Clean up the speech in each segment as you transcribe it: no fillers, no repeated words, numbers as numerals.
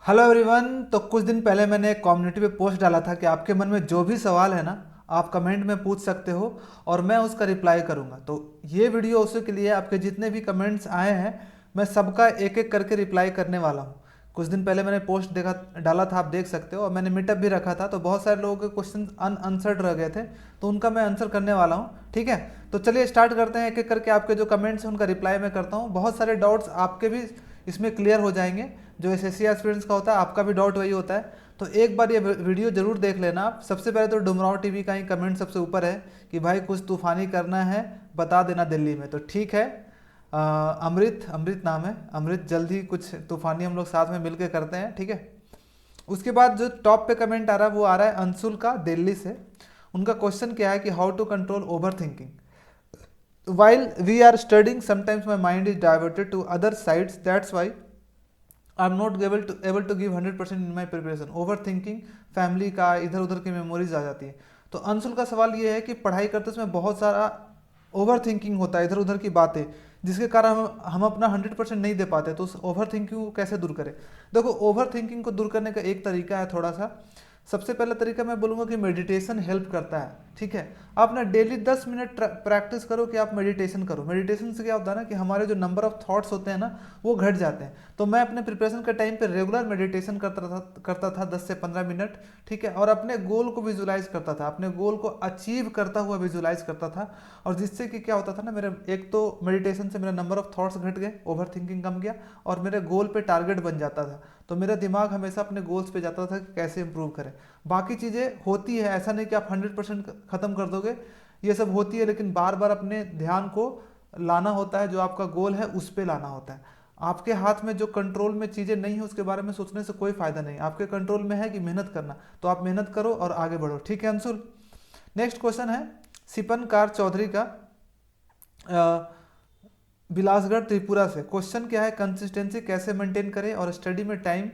Hello everyone. तो कुछ दिन पहले मैंने एक कम्युनिटी पे पोस्ट डाला था कि आपके मन में जो भी सवाल है ना, आप कमेंट में पूछ सकते हो और मैं उसका रिप्लाई करूंगा। तो ये वीडियो उसी के लिए है, आपके जितने भी कमेंट्स आए हैं मैं सबका एक एक करके रिप्लाई करने वाला हूँ। कुछ दिन पहले मैंने पोस्ट देखा डाला था, आप देख सकते हो, और मैंने मीटअप भी रखा था, तो बहुत सारे लोगों के क्वेश्चन अनआंसर्ड रह गए थे, तो उनका मैं आंसर करने वाला हूँ। ठीक है, तो चलिए स्टार्ट करते हैं। एक एक करके आपके जो कमेंट्स हैं उनका रिप्लाई मैं करता हूँ। बहुत सारे डाउट्स आपके भी इसमें क्लियर हो जाएंगे। जो एसएससी एस्पिरेंट्स का होता है, आपका भी डाउट वही होता है। तो एक बार ये वीडियो जरूर देख लेना आप। सबसे पहले तो डुमराव टीवी का ही कमेंट सबसे ऊपर है कि भाई कुछ तूफानी करना है, बता देना दिल्ली में। तो ठीक है, अमृत अमृत नाम है, अमृत, जल्द ही कुछ तूफानी हम लोग साथ में मिलकर करते हैं। ठीक है। उसके बाद जो टॉप पे कमेंट आ रहा है वो आ रहा है अंशुल का, दिल्ली से। उनका क्वेश्चन क्या है कि how to control overthinking while we are studying, sometimes my mind is diverted to other sides. That's why I'm not able to give 100% in my preparation. Over thinking, family का, इधर उधर की memories आ जाती है। तो अंशुल का सवाल ये है कि पढ़ाई करते समय बहुत सारा ओवर थिंकिंग होता है, इधर उधर की बातें, जिसके कारण हम अपना 100% नहीं दे पाते। तो उस ओवर थिंकिंग को कैसे दूर करें? देखो, ओवर थिंकिंग को दूर करने का एक तरीका है थोड़ा सा। सबसे पहला तरीका मैं बोलूँगा कि मेडिटेशन हेल्प करता है। ठीक है, आप ना डेली 10 मिनट प्रैक्टिस करो कि आप मेडिटेशन करो। मेडिटेशन से क्या होता है ना कि हमारे जो नंबर ऑफ थॉट्स होते हैं ना, वो घट जाते हैं। तो मैं अपने प्रिपरेशन के टाइम पे रेगुलर मेडिटेशन करता था 10 से 15 मिनट। ठीक है, और अपने गोल को विजुलाइज करता था, अपने गोल को अचीव करता हुआ विजुलाइज करता था। और जिससे कि क्या होता था ना, मेरे एक तो मेडिटेशन से मेरा नंबर ऑफ थॉट्स घट गए, ओवर थिंकिंग कम गया, और मेरे गोल पे टारगेट बन जाता था। तो मेरा दिमाग हमेशा अपने गोल्स पे जाता था कि कैसे इंप्रूव करें। बाकी चीज़ें होती है, ऐसा नहीं कि आप 100% ख़त्म कर दोगे, ये सब होती है, लेकिन बार बार अपने ध्यान को लाना होता है, जो आपका गोल है उस पर लाना होता है। आपके हाथ में जो कंट्रोल में चीज़ें नहीं है उसके बारे में सोचने से कोई फायदा नहीं। आपके कंट्रोल में है कि मेहनत करना, तो आप मेहनत करो और आगे बढ़ो। ठीक है अंशुल। नेक्स्ट क्वेश्चन है सिपन कार चौधरी का, बिलासगढ़ त्रिपुरा से। क्वेश्चन क्या है, कंसिस्टेंसी कैसे मेंटेन करें और स्टडी में टाइम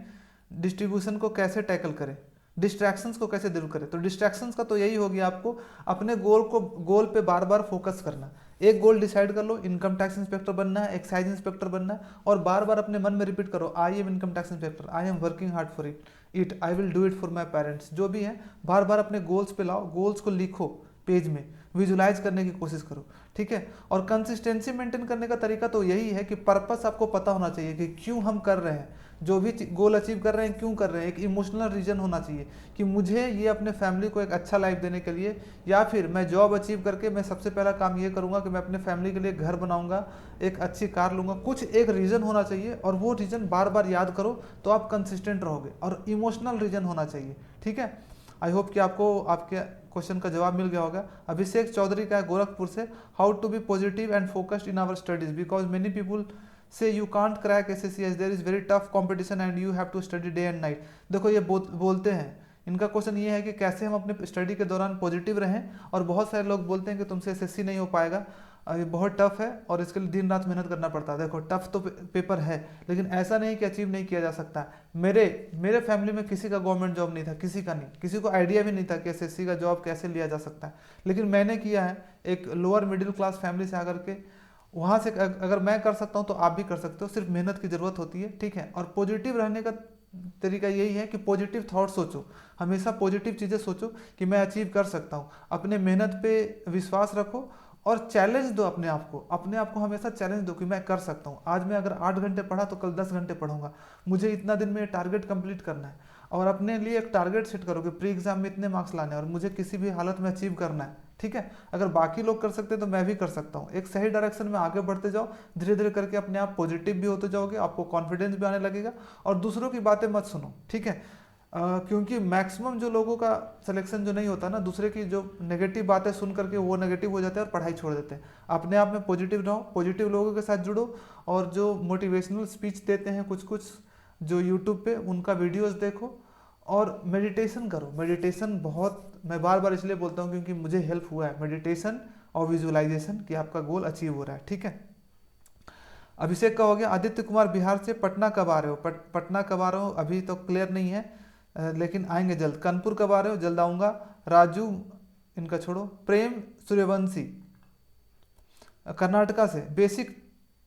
डिस्ट्रीब्यूशन को कैसे टैकल करें, डिस्ट्रैक्शंस को कैसे दूर करें? तो डिस्ट्रैक्शंस का तो यही हो गया, आपको अपने गोल पे बार बार फोकस करना। एक गोल डिसाइड कर लो, इनकम टैक्स इंस्पेक्टर बनना है, एक्साइज इंस्पेक्टर बनना है, और बार बार अपने मन में रिपीट करो, I am income tax inspector, I am working hard for it, I will do it for my parents. जो भी है बार बार अपने गोल्स पे लाओ, गोल्स को लिखो पेज में, विजुलाइज करने की कोशिश करो। ठीक है, और कंसिस्टेंसी मेंटेन करने का तरीका तो यही है कि पर्पस आपको पता होना चाहिए कि क्यों हम कर रहे हैं, जो भी गोल अचीव कर रहे हैं क्यों कर रहे हैं। एक इमोशनल रीजन होना चाहिए कि मुझे ये अपने फैमिली को एक अच्छा लाइफ देने के लिए, या फिर मैं जॉब अचीव करके मैं सबसे पहला काम ये करूंगा कि मैं अपने फैमिली के लिए घर बनाऊंगा, एक अच्छी कार लूंगा। कुछ एक रीजन होना चाहिए, और वो रीजन बार बार याद करो तो आप कंसिस्टेंट रहोगे, और इमोशनल रीजन होना चाहिए। ठीक है, आई होप कि आपको आपके क्वेश्चन का जवाब मिल गया होगा। अभिषेक चौधरी का है गोरखपुर से, how to be positive and focused in our studies because many people say you can't crack SSC there is very tough competition and you have to study day and night. देखो, ये बोलते हैं, इनका क्वेश्चन ये है कि कैसे हम अपने स्टडी के दौरान पॉजिटिव रहें, और बहुत सारे लोग बोलते हैं कि तुमसे एसएससी नहीं हो पाएगा, ये बहुत टफ है और इसके लिए दिन रात मेहनत करना पड़ता है। देखो, टफ तो पेपर है, लेकिन ऐसा नहीं कि अचीव नहीं किया जा सकता। मेरे फैमिली में किसी का गवर्नमेंट जॉब नहीं था, किसी का नहीं, किसी को आइडिया भी नहीं था कि एसएससी का जॉब कैसे लिया जा सकता है, लेकिन मैंने किया है। एक लोअर मिडिल क्लास फैमिली से आकर के, वहाँ से अगर मैं कर सकता हूँ तो आप भी कर सकते हो, सिर्फ मेहनत की ज़रूरत होती है। ठीक है, और पॉजिटिव रहने का तरीका यही है कि पॉजिटिव थॉट सोचो, हमेशा पॉजिटिव चीज़ें सोचो कि मैं अचीव कर सकता हूँ। अपने मेहनत पे विश्वास रखो, और चैलेंज दो अपने आप को हमेशा चैलेंज दो कि मैं कर सकता हूँ। आज मैं अगर 8 घंटे पढ़ा तो कल 10 घंटे पढ़ूंगा, मुझे इतना दिन में टारगेट कंप्लीट करना है। और अपने लिए एक टारगेट सेट करो कि प्री एग्जाम में इतने मार्क्स लाने हैं और मुझे किसी भी हालत में अचीव करना है। ठीक है, अगर बाकी लोग कर सकते हैं तो मैं भी कर सकता हूँ। एक सही डायरेक्शन में आगे बढ़ते जाओ, धीरे धीरे करके अपने आप पॉजिटिव भी होते जाओगे, आपको कॉन्फिडेंस भी आने लगेगा। और दूसरों की बातें मत सुनो। ठीक है, क्योंकि मैक्सिमम जो लोगों का सिलेक्शन जो नहीं होता ना, दूसरे की जो नेगेटिव बातें सुन करके वो नेगेटिव हो जाते हैं और पढ़ाई छोड़ देते हैं। अपने आप में पॉजिटिव रहो, पॉजिटिव लोगों के साथ जुड़ो, और जो मोटिवेशनल स्पीच देते हैं कुछ कुछ जो यूट्यूब पे, उनका वीडियोस देखो, और मेडिटेशन करो। मेडिटेशन बहुत, मैं बार बार इसलिए बोलता हूँ क्योंकि मुझे हेल्प हुआ है मेडिटेशन और विजुअलाइजेशन, कि आपका गोल अचीव हो रहा है। ठीक है, अभिषेक का हो गया। आदित्य कुमार बिहार से, पटना कब आ रहे हो? पटना कब आ रहे हो अभी तो क्लियर नहीं है, लेकिन आएंगे जल्द। कानपुर कब आ रहे हो? जल्द आऊँगा। राजू, इनका छोड़ो। प्रेम सूर्यवंशी कर्नाटका से, basic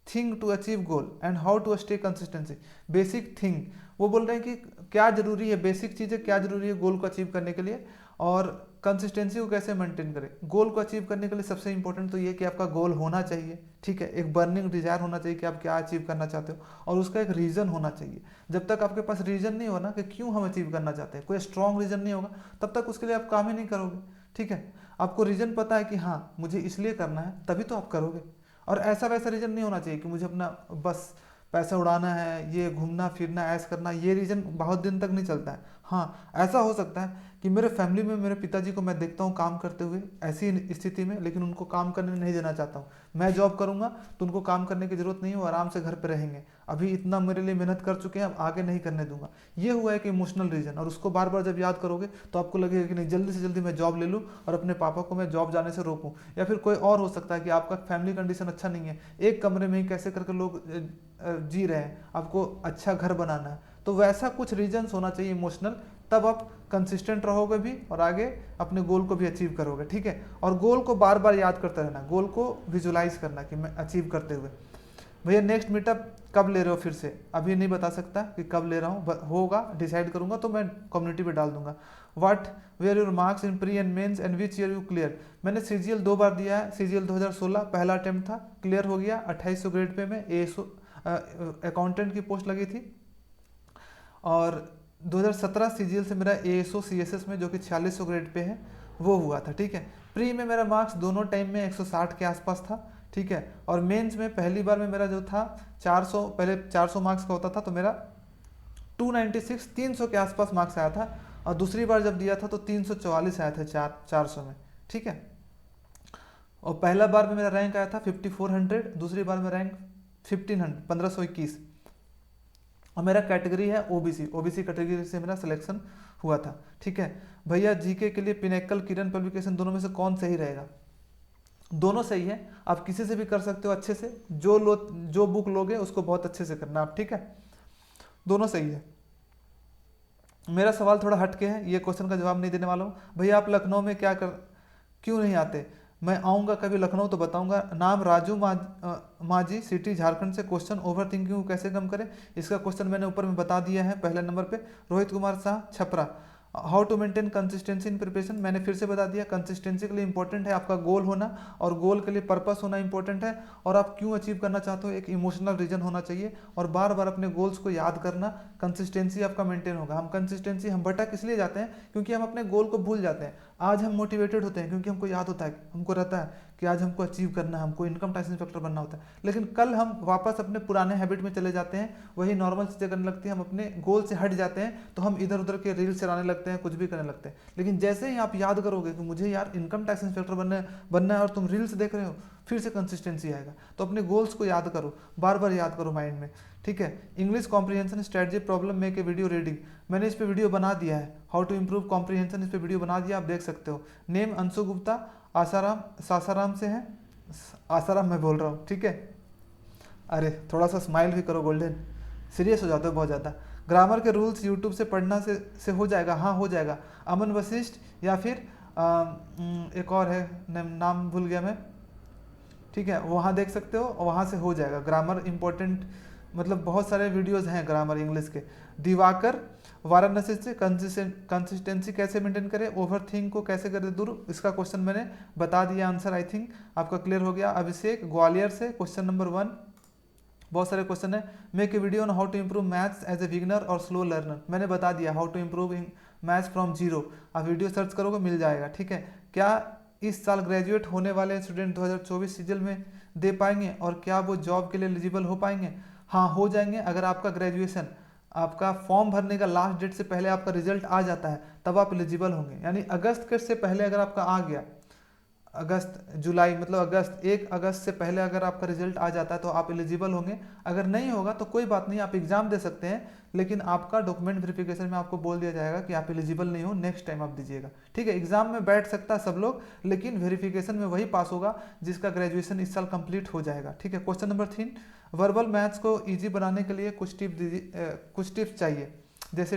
thing to achieve goal and how to stay consistency. Basic thing वो बोल रहे हैं कि क्या जरूरी है, बेसिक चीज़ें क्या जरूरी है गोल को अचीव करने के लिए, और कंसिस्टेंसी को कैसे मेंटेन करें। गोल को अचीव करने के लिए सबसे इंपॉर्टेंट तो ये कि आपका गोल होना चाहिए, ठीक है, एक बर्निंग डिजायर होना चाहिए कि आप क्या अचीव करना चाहते हो, और उसका एक रीज़न होना चाहिए। जब तक आपके पास रीज़न नहीं हो ना कि क्यों हम अचीव करना चाहते हैं, कोई स्ट्रॉन्ग रीज़न नहीं होगा, तब तक उसके लिए आप काम ही नहीं करोगे, ठीक है। आपको रीज़न पता है कि हाँ मुझे इसलिए करना है, तभी तो आप करोगे। और ऐसा वैसा रीज़न नहीं होना चाहिए कि मुझे अपना बस पैसा उड़ाना है, ये घूमना फिरना ऐश करना, ये रीज़न बहुत दिन तक नहीं चलता है। हाँ ऐसा हो सकता है कि मेरे फैमिली में मेरे पिताजी को मैं देखता हूँ काम करते हुए ऐसी स्थिति में, लेकिन उनको काम करने नहीं देना चाहता हूँ। मैं जॉब करूँगा तो उनको काम करने की ज़रूरत नहीं है, वो आराम से घर पे रहेंगे, अभी इतना मेरे लिए मेहनत कर चुके हैं, अब आगे नहीं करने दूंगा। ये हुआ एक इमोशनल रीज़न, और उसको बार बार जब याद करोगे तो आपको लगेगा कि नहीं जल्दी से जल्दी मैं जॉब ले लूँ और अपने पापा को मैं जॉब जाने से रोकूँ। या फिर कोई और हो सकता है कि आपका फैमिली कंडीशन अच्छा नहीं है, एक कमरे में ही कैसे करके लोग जी रहे हैं, आपको अच्छा घर बनाना है, तो वैसा कुछ रीजन्स होना चाहिए इमोशनल, तब आप कंसिस्टेंट रहोगे भी और आगे अपने गोल को भी अचीव करोगे, ठीक है। और गोल को बार बार याद करते रहना, गोल को विजुलाइज करना कि मैं अचीव करते हुए। भैया नेक्स्ट मीटअप कब ले रहे हो, फिर से अभी नहीं बता सकता कि कब ले रहा हूँ, होगा डिसाइड करूंगा तो मैं कम्युनिटी पे डाल दूंगा। What were your marks in pre and mains and which year you clear. मैंने सीजीएल 2 बार दिया है, सीजीएल 2016 पहला अटेम्प्ट था, क्लियर हो गया 2800 ग्रेड पे। मैं एएसओ अकाउंटेंट की पोस्ट लगी थी, और 2017 सीजीएल से मेरा एएसओ सीएसएस में जो कि 4600 ग्रेड पे है वो हुआ था, ठीक है। प्री में मेरा मार्क्स दोनों टाइम में 160 के आसपास था, ठीक है। और मेंस में पहली बार में मेरा जो था 400, पहले 400 मार्क्स का होता था तो मेरा 296 300 के आसपास मार्क्स आया था, और दूसरी बार जब दिया था तो 344 आया था 400 में, ठीक है। और पहला बार में मेरा रैंक आया था 5400, दूसरी बार में रैंक 1521, और मेरा कैटेगरी है ओबीसी, ओबीसी कैटेगरी से मेरा सिलेक्शन हुआ था, ठीक है। भैया जीके के लिए पिनेकल किरण पब्लिकेशन दोनों में से कौन सही रहेगा। दोनों सही है, आप किसी से भी कर सकते हो अच्छे से, जो बुक लोगे उसको बहुत अच्छे से करना आप, ठीक है। दोनों सही है। मेरा सवाल थोड़ा हटके है, ये क्वेश्चन का जवाब नहीं देने वाला हूँ। भैया आप लखनऊ में क्यों नहीं आते। मैं आऊँगा कभी लखनऊ तो बताऊँगा। नाम राजू माजी, सिटी झारखंड से। क्वेश्चन ओवर थिंकिंग को कैसे कम करें, इसका क्वेश्चन मैंने ऊपर में बता दिया है पहले नंबर पे। Rohit Kumar Shah Chhapra. How to maintain consistency in preparation, मैंने फिर से बता दिया। कंसिस्टेंसी के लिए इंपॉर्टेंट है आपका गोल होना, और गोल के लिए पर्पस होना इंपॉर्टेंट है, और आप क्यों अचीव करना चाहते हो एक इमोशनल रीजन होना चाहिए, और बार बार अपने गोल्स को याद करना। कंसिस्टेंसी आपका मेंटेन होगा। हम भटक इसलिए जाते हैं क्योंकि हम अपने गोल को भूल जाते हैं। आज हम मोटिवेटेड होते हैं क्योंकि हमको याद होता है, हमको रहता है कि आज हमको अचीव करना है, हमको इनकम टैक्स इंस्पेक्टर बनना होता है, लेकिन कल हम वापस अपने पुराने हैबिट में चले जाते हैं, वही नॉर्मल चीज़ें करने लगती हैं, हम अपने गोल से हट जाते हैं, तो हम इधर उधर के रील्स चलाने लगते हैं, कुछ भी करने लगते हैं। लेकिन जैसे ही आप याद करोगे कि मुझे यार इनकम टैक्स इंस्पेक्टर बनना है, और तुम रील्स देख रहे हो, फिर से कंसिस्टेंसी आएगा। तो अपने गोल्स को याद करो, बार बार याद करो माइंड में, ठीक है। English comprehension strategy problem make a video reading, मैंने इस पे वीडियो बना दिया है। हाउ टू इंप्रूव कॉम्प्रीहेंशन, इस पे वीडियो बना दिया, आप देख सकते हो। नेम अंशु गुप्ता, सासाराम से है, आसाराम मैं बोल रहा हूँ, ठीक है। अरे थोड़ा सा स्माइल भी करो गोल्डन, सीरियस हो जाते हो बहुत ज़्यादा। ग्रामर के रूल्स यूट्यूब से पढ़ना से हो जाएगा, हाँ हो जाएगा। अमन वशिष्ठ, या फिर एक और है, नाम भूल गया मैं, ठीक है, वहाँ देख सकते हो, वहाँ से हो जाएगा। ग्रामर इंपॉर्टेंट, मतलब बहुत सारे वीडियोस हैं ग्रामर इंग्लिश के। दिवाकर वाराणसी से, कंसिस्टेंसी कैसे मेंटेन करें, ओवर थिंक को कैसे करें दूर, इसका क्वेश्चन मैंने बता दिया, आंसर आई थिंक आपका क्लियर हो गया। अभिषेक ग्वालियर से, क्वेश्चन नंबर 1, बहुत सारे क्वेश्चन है। Make a video on how to improve maths as a beginner और स्लो लर्नर, मैंने बता दिया how to improve maths from zero, आप वीडियो सर्च करोगे मिल जाएगा, ठीक है। क्या इस साल ग्रेजुएट होने वाले स्टूडेंट 2024 सीजल में दे पाएंगे, और क्या वो जॉब के लिए एलिजिबल हो पाएंगे। हाँ हो जाएंगे, अगर आपका ग्रेजुएशन, आपका फॉर्म भरने का लास्ट डेट से पहले आपका रिजल्ट आ जाता है तब आप एलिजिबल होंगे। यानी अगस्त के से पहले अगर आपका आ गया, अगस्त जुलाई मतलब अगस्त, 1 अगस्त से पहले अगर आपका रिजल्ट आ जाता है तो आप एलिजिबल होंगे। अगर नहीं होगा तो कोई बात नहीं, आप एग्जाम दे सकते हैं, लेकिन आपका डॉक्यूमेंट वेरिफिकेशन में आपको बोल दिया जाएगा कि आप एलिजिबल नहीं हो, नेक्स्ट टाइम आप दीजिएगा, ठीक है। एग्जाम में बैठ सकता है सब लोग, लेकिन वेरिफिकेशन में वही पास होगा जिसका ग्रेजुएशन इस साल कंप्लीट हो जाएगा, ठीक है। क्वेश्चन नंबर 3, वर्बल मैथ्स को ईजी बनाने के लिए कुछ टिप्स चाहिए, जैसे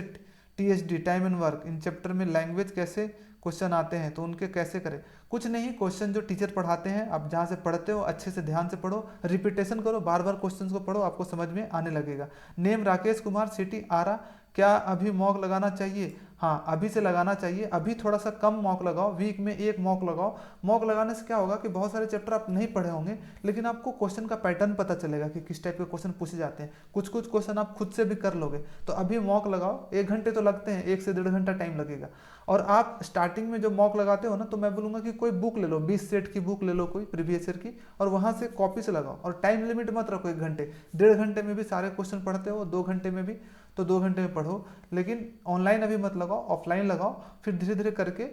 THD time and work, in chapter में लैंग्वेज कैसे क्वेश्चन आते हैं तो उनके कैसे करें। कुछ नहीं, क्वेश्चन जो टीचर पढ़ाते हैं आप जहाँ से पढ़ते हो अच्छे से ध्यान से पढ़ो, रिपीटेशन करो, बार बार क्वेश्चन को पढ़ो, आपको समझ में आने लगेगा। नेम राकेश कुमार, सिटी आरा, क्या अभी मॉक लगाना चाहिए? हाँ, अभी से लगाना चाहिए। अभी थोड़ा सा कम मॉक लगाओ, वीक में एक मॉक लगाओ। मॉक लगाने से क्या होगा कि बहुत सारे चैप्टर आप नहीं पढ़े होंगे, लेकिन आपको क्वेश्चन का पैटर्न पता चलेगा कि किस टाइप के क्वेश्चन पूछे जाते हैं। कुछ कुछ क्वेश्चन आप खुद से भी कर लोगे। तो अभी मॉक लगाओ, 1 घंटे तो लगते हैं, 1 से 1.5 घंटा टाइम लगेगा। और आप स्टार्टिंग में जो मॉक लगाते हो ना, तो मैं बोलूँगा कि कोई बुक ले लो, 20 सेट की बुक ले लो कोई प्रीवियस ईयर की, और वहाँ से कॉपी से लगाओ। और टाइम लिमिट मत रखो 1 घंटे, 1.5 घंटे में भी सारे क्वेश्चन पढ़ते हो, 2 घंटे में भी, तो 2 घंटे में पढ़ो। लेकिन ऑनलाइन अभी मत लगाओ, ऑफलाइन लगाओ। फिर धीरे धीरे करके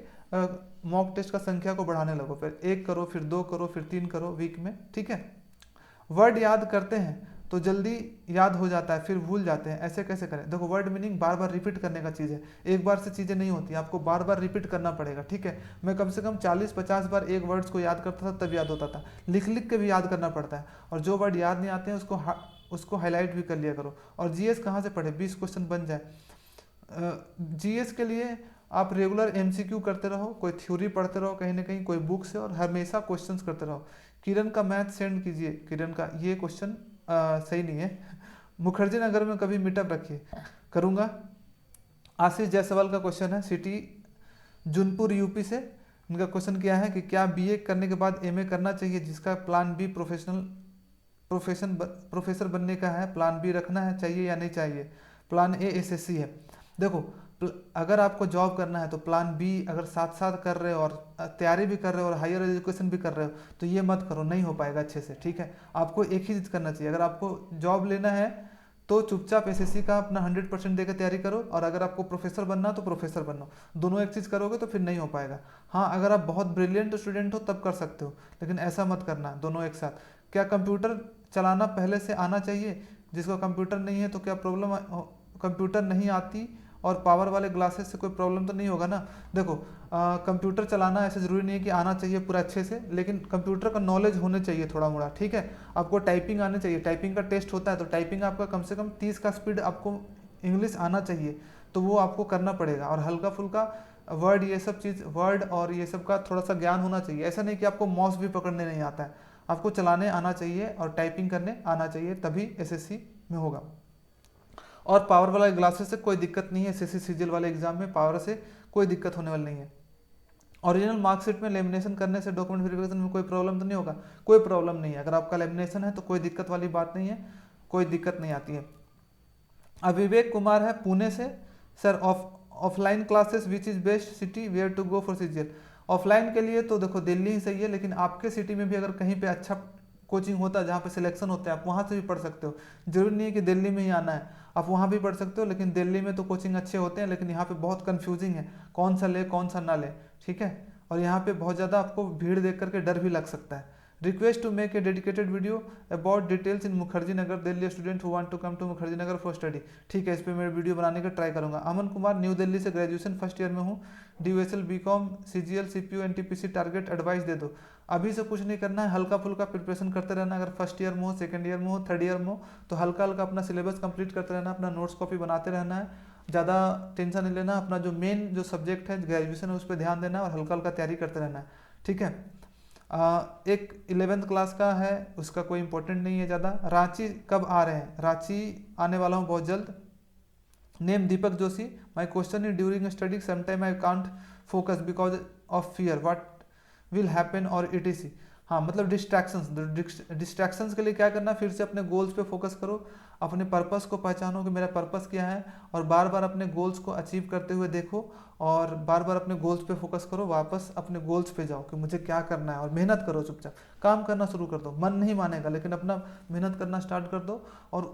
मॉक टेस्ट का संख्या को बढ़ाने लगो। फिर 1 करो, फिर 2 करो, फिर 3 करो वीक में, ठीक है। वर्ड याद करते हैं तो जल्दी याद हो जाता है, फिर भूल जाते हैं, ऐसे कैसे करें? देखो, वर्ड मीनिंग बार बार रिपीट करने का चीज़ है, एक बार से चीज़ें नहीं होती, आपको बार बार रिपीट करना पड़ेगा, ठीक है। मैं कम से कम 40-50 बार एक वर्ड्स को याद करता था, तब याद होता था। लिख लिख के भी याद करना पड़ता है, और जो वर्ड याद नहीं आते हैं उसको हाईलाइट भी कर लिया करो। और जीएस कहाँ से पढ़े, 20 क्वेश्चन बन जाए। जीएस के लिए आप रेगुलर एमसीक्यू करते रहो, कोई थ्योरी पढ़ते रहो कहीं ना कहीं, कोई बुक से, और हमेशा क्वेश्चंस करते रहो। किरण का मैथ सेंड कीजिए, किरण का ये क्वेश्चन सही नहीं है। मुखर्जी नगर में कभी मीटअप रखिए, करूँगा। आशीष जायसवाल का क्वेश्चन है, सिटी जूनपुर यूपी से। इनका क्वेश्चन क्या है कि क्या बीए करने के बाद एमए करना चाहिए, जिसका प्लान बी प्रोफेसर बनने का है, प्लान बी रखना है चाहिए या नहीं चाहिए? प्लान ए एसएससी है। देखो, अगर आपको जॉब करना है तो प्लान बी अगर साथ साथ कर रहे हो और तैयारी भी कर रहे हो और हायर एजुकेशन भी कर रहे हो, तो ये मत करो, नहीं हो पाएगा अच्छे से, ठीक है। आपको एक ही चीज़ करना चाहिए, अगर आपको जॉब लेना है तो चुपचाप एसएससी का अपना 100% देकर तैयारी करो, और अगर आपको प्रोफेसर बनना तो प्रोफेसर बनो। दोनों एक चीज़ करोगे तो फिर नहीं हो पाएगा। हाँ, अगर आप बहुत ब्रिलियंट स्टूडेंट हो तब कर सकते हो, लेकिन ऐसा मत करना दोनों एक साथ। क्या कंप्यूटर चलाना पहले से आना चाहिए? जिसको कंप्यूटर नहीं है तो क्या प्रॉब्लम, कंप्यूटर नहीं आती और पावर वाले ग्लासेस से कोई प्रॉब्लम तो नहीं होगा ना? देखो, कंप्यूटर चलाना ऐसे ज़रूरी नहीं है कि आना चाहिए पूरा अच्छे से, लेकिन कंप्यूटर का नॉलेज होने चाहिए थोड़ा मोड़ा, ठीक है। आपको टाइपिंग आनी चाहिए, टाइपिंग का टेस्ट होता है, तो टाइपिंग आपका कम से कम 30 का स्पीड आपको इंग्लिश आना चाहिए, तो वो आपको करना पड़ेगा। और हल्का फुल्का वर्ड, ये सब चीज़, वर्ड और ये सब का थोड़ा सा ज्ञान होना चाहिए। ऐसा नहीं कि आपको माउस भी पकड़ने नहीं आता है, आपको चलाने आना चाहिए और टाइपिंग करने आना चाहिए, तभी एसएससी में होगा। और पावर वाले ग्लासेस से कोई दिक्कत नहीं है, एसएससी सीजीएल वाले एग्जाम में पावर से कोई दिक्कत होने वाली नहीं है। ओरिजिनल मार्कशीट में लेमिनेशन करने से डॉक्यूमेंट वेरिफिकेशन में कोई प्रॉब्लम तो नहीं होगा? कोई प्रॉब्लम नहीं है, अगर आपका लेमिनेशन है तो कोई दिक्कत वाली बात नहीं है, कोई दिक्कत नहीं आती है। अविवेक कुमार है पुणे से, sir offline classes which is best city where to go for CGL? Offline के लिए तो देखो दिल्ली ही सही है, लेकिन आपके सिटी में भी अगर कहीं पे अच्छा कोचिंग होता है जहाँ पे सिलेक्शन होता है, आप वहाँ से भी पढ़ सकते हो। जरूरी नहीं है कि दिल्ली में ही आना है, आप वहाँ भी पढ़ सकते हो। लेकिन दिल्ली में तो कोचिंग अच्छे होते हैं, लेकिन यहाँ पे बहुत कंफ्यूजिंग है, कौन सा ले कौन सा ना ले, ठीक है। और यहाँ पे बहुत ज़्यादा आपको भीड़ देख करके डर भी लग सकता है। Request to make a dedicated video about details in Mukherjee Nagar Delhi student who want to come to Mukherjee Nagar for study. ठीक है, इस पर मैं वीडियो बनाने का ट्राई करूँगा। अमन कुमार, न्यू दिल्ली से, ग्रेजुएशन फर्स्ट ईयर में हूँ, DUSL BCom CGL CPU NTPC target advice दे दो। अभी से कुछ नहीं करना है, हल्का फुल्का प्रिपरेशन करते रहना। अगर फर्स्ट ईयर में हो, सेकंड ईयर में हो, थर्ड ईयर में हो, तो हल्का हल्का अपना सिलेबस कंप्लीट करते रहना, अपना नोट्स कॉपी बनाते रहना है, ज़्यादा टेंशन नहीं लेना। अपना जो मेन जो सब्जेक्ट है ग्रेजुएशन है उस पर ध्यान देना और हल्का हल्का तैयारी करते रहना है, ठीक है। एक 11th क्लास का है, उसका कोई इंपॉर्टेंट नहीं है ज़्यादा। रांची कब आ रहे हैं? रांची आने वाला हूँ बहुत जल्द। Name Deepak Joshi, my question is during study sometime I can't focus because of fear, what will happen और ETC। हाँ, मतलब डिस्ट्रैक्शंस के लिए क्या करना, फिर से अपने गोल्स पे फोकस करो, अपने पर्पस को पहचानो कि मेरा पर्पस क्या है, और बार बार अपने गोल्स को अचीव करते हुए देखो, और बार बार अपने गोल्स पे फोकस करो, वापस अपने गोल्स पे जाओ कि मुझे क्या करना है, और मेहनत करो, चुपचाप काम करना शुरू कर दो। मन नहीं मानेगा, लेकिन अपना मेहनत करना स्टार्ट कर दो, और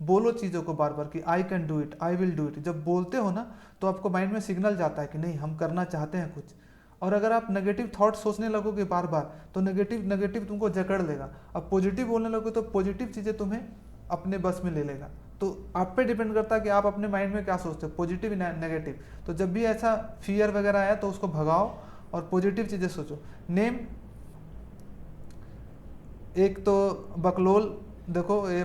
बोलो चीज़ों को बार बार कि I can do it, I will do it. जब बोलते हो ना तो आपको माइंड में सिग्नल जाता है कि नहीं, हम करना चाहते हैं कुछ। और अगर आप नेगेटिव थॉट सोचने लगोगे बार बार, तो नेगेटिव तुमको जकड़ लेगा। अब पॉजिटिव बोलने लगोगे तो पॉजिटिव चीज़ें तुम्हें अपने बस में ले लेगा। तो आप पे डिपेंड करता है कि आप अपने माइंड में क्या सोचते हो, पॉजिटिव या नेगेटिव। तो जब भी ऐसा फियर वगैरह आया तो उसको भगाओ और पॉजिटिव चीज़ें सोचो। नेम, एक तो बकलोल, देखो ये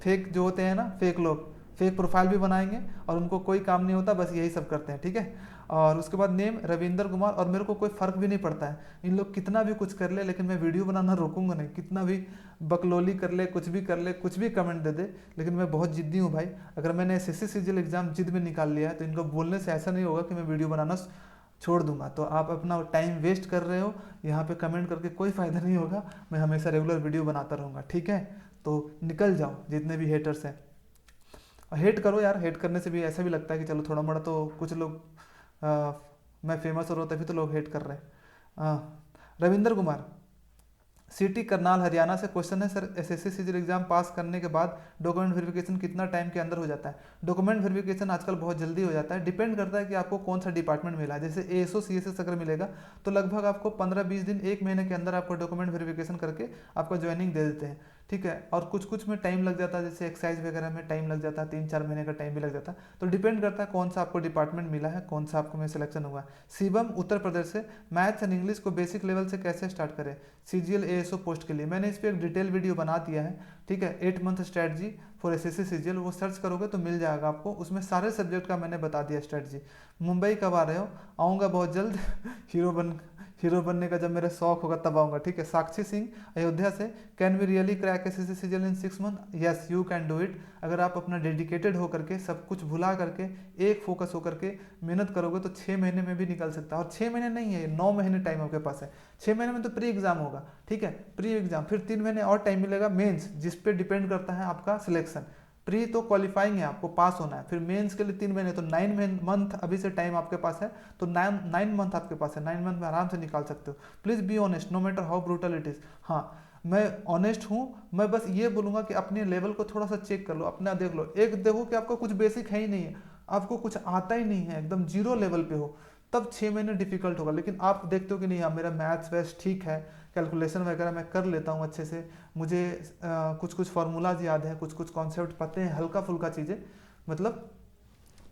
फेक जो होते हैं ना, फेक लोग, फेक प्रोफाइल भी बनाएंगे और उनको कोई काम नहीं होता, बस यही सब करते हैं, ठीक है। और उसके बाद नेम रविंदर कुमार, और मेरे को कोई फ़र्क भी नहीं पड़ता है इन लोग कितना भी कुछ कर ले, लेकिन मैं वीडियो बनाना रोकूंगा नहीं, कितना भी बकलोली कर ले, कुछ भी कर ले, कुछ भी कमेंट दे दे, लेकिन मैं बहुत जिद्दी हूँ भाई। अगर मैंने SSC CGL एग्जाम जिद में निकाल लिया है तो इनको बोलने से ऐसा नहीं होगा कि मैं वीडियो बनाना छोड़ दूंगा। तो आप अपना टाइम वेस्ट कर रहे हो यहाँ पे कमेंट करके, कोई फ़ायदा नहीं होगा। मैं हमेशा रेगुलर वीडियो बनाता रहूँगा, ठीक है। तो निकल जाओ जितने भी हेटर्स हैं, और हेट करो यार, हेट करने से भी ऐसा भी लगता है कि चलो थोड़ा मोड़ा तो कुछ लोग मैं फेमस हो रहा हूँ तभी तो लोग हेट कर रहे हैं। रविंदर कुमार, सिटी करनाल हरियाणा से क्वेश्चन है, सर SSC CGL एग्जाम पास करने के बाद डॉक्यूमेंट वेरिफिकेशन कितना टाइम के अंदर हो जाता है? डॉक्यूमेंट वेरिफिकेशन आजकल बहुत जल्दी हो जाता है, डिपेंड करता है कि आपको कौन सा डिपार्टमेंट मिला है। जैसे ASO CSS अगर मिलेगा तो लगभग आपको 15-20 दिन, 1 महीने के अंदर आपको डॉक्यूमेंट वेरिफिकेशन करके आपका ज्वाइनिंग दे देते हैं, ठीक है। और कुछ कुछ में टाइम लग जाता है, जैसे एक्साइज वगैरह में टाइम लग जाता है, 3-4 महीने का टाइम भी लग जाता है। तो डिपेंड करता है कौन सा आपको डिपार्टमेंट मिला है, कौन सा आपको में सिलेक्शन हुआ है। शिवम उत्तर प्रदेश से, मैथ्स एंड इंग्लिश को बेसिक लेवल से कैसे स्टार्ट करें CGL ASO पोस्ट के लिए? मैंने इस पर एक डिटेल वीडियो बना दिया है, ठीक है। 8 month strategy for SSC CGL, वो सर्च करोगे तो मिल जाएगा आपको, उसमें सारे सब्जेक्ट का मैंने बता दिया स्ट्रेटजी। मुंबई कब आ रहे हो? आऊँगा बहुत जल्द हीरो बनने का जब मेरा शौक होगा तब आऊँगा, ठीक है। साक्षी सिंह अयोध्या से, can we really crack SSC CGL in 6 month? Yes you can do it. अगर आप अपना डेडिकेटेड होकर के, सब कुछ भुला करके, एक फोकस होकर के मेहनत करोगे तो 6 महीने में भी निकल सकता है। और 6 महीने नहीं है, 9 महीने टाइम आपके पास है। 6 महीने में तो प्री एग्जाम होगा, ठीक है, प्री एग्जाम, फिर 3 महीने और टाइम मिलेगा मेंस, जिस पे डिपेंड करता है आपका सिलेक्शन। प्री तो क्वालिफाइंग है, आपको पास होना है, फिर मेंस के लिए 3 महीने, तो 9 मंथ अभी से टाइम आपके पास है। तो 9 मंथ आपके पास है, 9 मंथ में आराम से निकाल सकते हो। Please be honest no matter how brutal it is. हाँ, मैं ऑनेस्ट हूँ, मैं बस ये बोलूँगा कि अपने लेवल को थोड़ा सा चेक कर लो, अपना देख लो। एक देखो कि आपका कुछ बेसिक है ही नहीं है, आपको कुछ आता ही नहीं है, एकदम जीरो लेवल पे हो, तब 6 महीने डिफिकल्ट होगा। लेकिन आप देखते हो कि नहीं, हाँ मेरा मैथ्स वैथ ठीक है, कैलकुलेशन वगैरह मैं कर लेता हूँ अच्छे से, मुझे कुछ कुछ फार्मूलाज याद है, कुछ कुछ कॉन्सेप्ट पता है, हल्का फुल्का चीज़ें, मतलब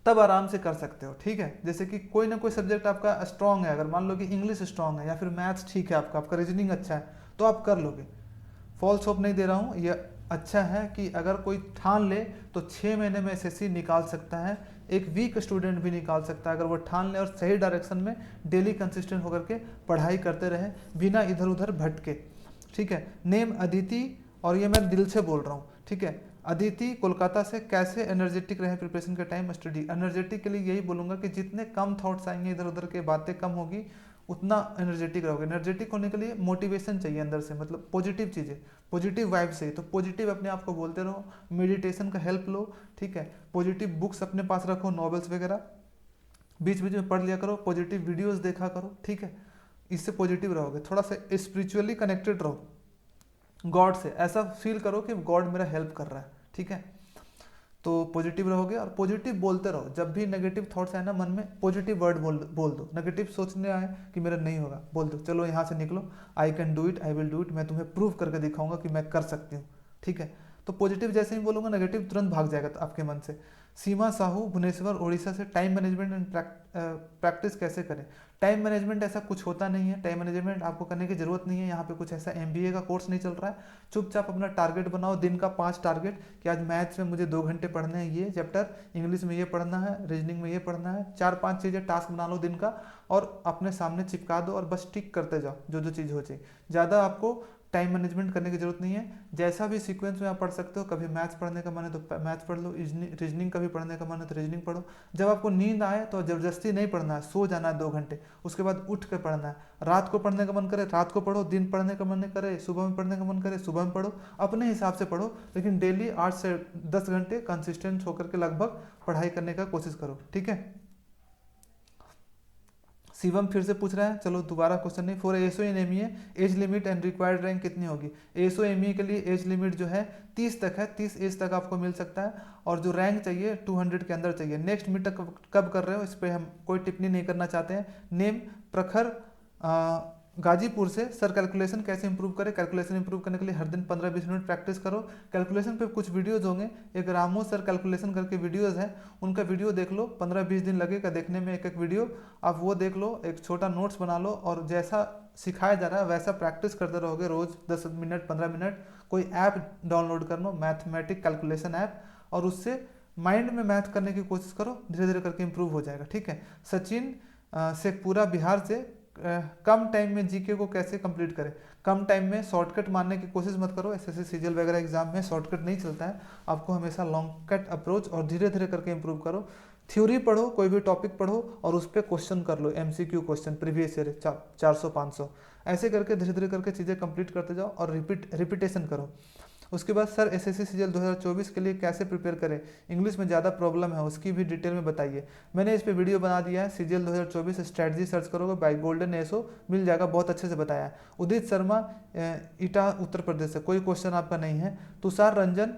तब आराम से कर सकते हो, ठीक है। जैसे कि कोई ना कोई सब्जेक्ट आपका स्ट्रांग है, अगर मान लो कि इंग्लिश स्ट्रांग है या फिर मैथ्स ठीक है आपका रीजनिंग अच्छा है, तो आप कर लोगे। फॉल्स होप नहीं दे रहा हूँ, ये अच्छा है कि अगर कोई ठान ले तो 6 महीने में SSC निकाल सकता है। एक वीक स्टूडेंट भी निकाल सकता है अगर वो ठान ले और सही डायरेक्शन में डेली कंसिस्टेंट होकर के पढ़ाई करते रहे बिना इधर उधर भटके, ठीक है। नेम अदिति, और ये मैं दिल से बोल रहा हूँ, ठीक है। अदिति कोलकाता से, कैसे एनर्जेटिक रहे प्रिपरेशन के टाइम स्टडी? एनर्जेटिक के लिए यही बोलूँगा कि जितने कम थॉट्स आएंगे, इधर उधर के बातें कम होगी, उतना एनर्जेटिक रहोगे। एनर्जेटिक होने के लिए मोटिवेशन चाहिए अंदर से, मतलब पॉजिटिव चीज़ें, पॉजिटिव वाइब से। तो पॉजिटिव अपने आप को बोलते रहो, मेडिटेशन का हेल्प लो, ठीक है। पॉजिटिव बुक्स अपने पास रखो, नॉवेल्स वगैरह बीच बीच में पढ़ लिया करो, पॉजिटिव वीडियोस देखा करो, ठीक है। इससे पॉजिटिव रहोगे, थोड़ा सा स्पिरिचुअली कनेक्टेड रहो गॉड से, ऐसा फील करो कि गॉड मेरा हेल्प कर रहा है, ठीक है। तो पॉजिटिव रहोगे और पॉजिटिव बोलते रहो। जब भी नेगेटिव थॉट्स आए ना मन में, पॉजिटिव वर्ड बोल दो। नेगेटिव सोचने आए कि मेरा नहीं होगा, बोल दो चलो यहाँ से निकलो, I can do it, I will do it, मैं तुम्हें प्रूव करके दिखाऊंगा कि मैं कर सकती हूँ, ठीक है। तो पॉजिटिव जैसे ही बोलूँगा, नेगेटिव तुरंत भाग जाएगा आपके मन से। सीमा साहू भुवनेश्वर उड़ीसा से, टाइम मैनेजमेंट एंड प्रैक्टिस कैसे करें? टाइम मैनेजमेंट ऐसा कुछ होता नहीं है, टाइम मैनेजमेंट आपको करने की जरूरत नहीं है। यहाँ पे कुछ ऐसा MBA का कोर्स नहीं चल रहा है। चुपचाप अपना टारगेट बनाओ, दिन का 5 टारगेट, कि आज मैथ्स में मुझे 2 घंटे पढ़ने हैं ये चैप्टर, इंग्लिश में ये पढ़ना है, रीजनिंग में ये पढ़ना है। 4-5 चीज़ें टास्क बना लो दिन का और अपने सामने चिपका दो और बस टिक करते जाओ जो जो चीज़ हो चाहिए। ज़्यादा आपको टाइम मैनेजमेंट करने की जरूरत नहीं है। जैसा भी सीक्वेंस में आप पढ़ सकते हो, कभी मैथ्स पढ़ने का मन है तो मैथ्स पढ़ लो, रीजनिंग कभी पढ़ने का मन है तो रीजनिंग पढ़ो। जब आपको नींद आए तो जबरदस्ती नहीं पढ़ना है, सो जाना है 2 घंटे, उसके बाद उठ कर पढ़ना है। रात को पढ़ने का मन करे रात को पढ़ो, दिन पढ़ने का मन करे सुबह में पढ़ने का मन करे सुबह में पढ़ो, अपने हिसाब से पढ़ो, लेकिन डेली 8 से 10 घंटे कंसिस्टेंट होकर के लगभग पढ़ाई करने का कोशिश करो, ठीक है। शिवम फिर से पूछ रहा है, चलो दोबारा क्वेश्चन नहीं। For ASO in ME age limit and required rank कितनी होगी? ASO ME के लिए एज लिमिट जो है 30 तक है, 30 एज तक आपको मिल सकता है, और जो रैंक चाहिए 200 के अंदर चाहिए। नेक्स्ट मीट कब कर रहे हो इस पर हम कोई टिप्पणी नहीं करना चाहते हैं। नेम प्रखर गाजीपुर से, सर कैलकुलेशन कैसे इंप्रूव करें? कैलकुलेशन इंप्रूव करने के लिए हर दिन 15-20 मिनट प्रैक्टिस करो। कैलकुलेशन पे कुछ वीडियोज होंगे, एक रामो सर कैलकुलेशन करके वीडियोज हैं, उनका वीडियो देख लो, 15-20 दिन लगेगा देखने में एक वीडियो, आप वो देख लो, एक छोटा नोट्स बना लो, और जैसा सिखाया जा रहा है वैसा प्रैक्टिस करते रहोगे रोज 10 मिनट 15 मिनट। कोई ऐप डाउनलोड कर लो, मैथमेटिक कैलकुलेशन ऐप, और उससे माइंड में मैथ करने की कोशिश करो, धीरे धीरे करके इंप्रूव हो जाएगा। ठीक है। सचिन शेखपुरा बिहार से, कम टाइम में जीके को कैसे कंप्लीट करें। कम टाइम में शॉर्टकट मारने की कोशिश मत करो, एसएससी सीजीएल वगैरह एग्जाम में शॉर्टकट नहीं चलता है, आपको हमेशा लॉन्ग कट अप्रोच और धीरे धीरे करके इंप्रूव करो। थ्योरी पढ़ो, कोई भी टॉपिक पढ़ो और उस पर क्वेश्चन कर लो, एमसीक्यू क्वेश्चन प्रीवियस ईयर 400-500, ऐसे करके धीरे धीरे करके चीज़ें कंप्लीट करते जाओ और रिपीटेशन करो। उसके बाद सर एसएससी सीजीएल 2024 के लिए कैसे प्रिपेयर करें, इंग्लिश में ज़्यादा प्रॉब्लम है, उसकी भी डिटेल में बताइए। मैंने इस पे वीडियो बना दिया है, सीजीएल 2024 स्ट्रैटेजी सर्च करोगे बाय गोल्डन एसओ मिल जाएगा, बहुत अच्छे से बताया है। उदित शर्मा ईटा उत्तर प्रदेश से, कोई क्वेश्चन आपका नहीं है। तुषार रंजन